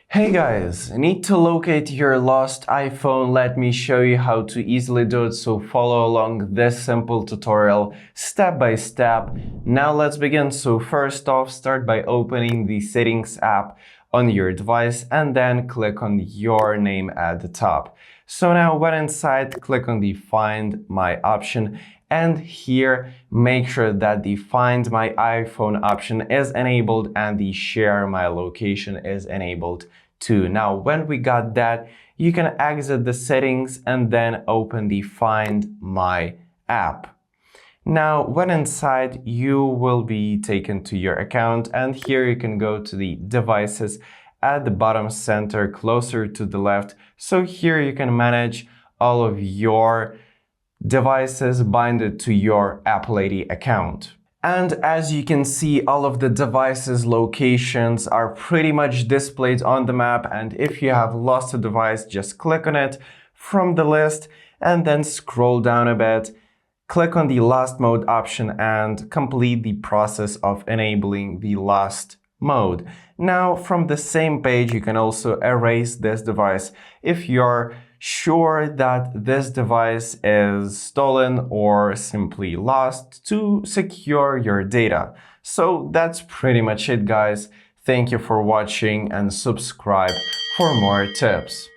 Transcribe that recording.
Hey guys, need to locate your lost iPhone? Let me show you how to easily do it, so follow along this simple tutorial step by step. Now let's begin. So first off, start by opening the Settings app on your device and then click on your name at the top. So now when inside, click on the Find My option, and here make sure that the Find My iPhone option is enabled and the Share My Location is enabled too. Now when we got that, you can exit the settings and then open the Find My app. Now when inside, you will be taken to your account, and here you can go to the devices at the bottom center closer to the left. So here you can manage all of your devices binded to your Apple ID account. And as you can see, all of the devices' locations are pretty much displayed on the map, and if you have lost a device, just click on it from the list and then scroll down a bit, click on the Lost Mode option and complete the process of enabling the Lost Mode. Now from the same page, you can also erase this device if you're sure that this device is stolen or simply lost, to secure your data. So that's pretty much it, guys. Thank you for watching and subscribe for more tips.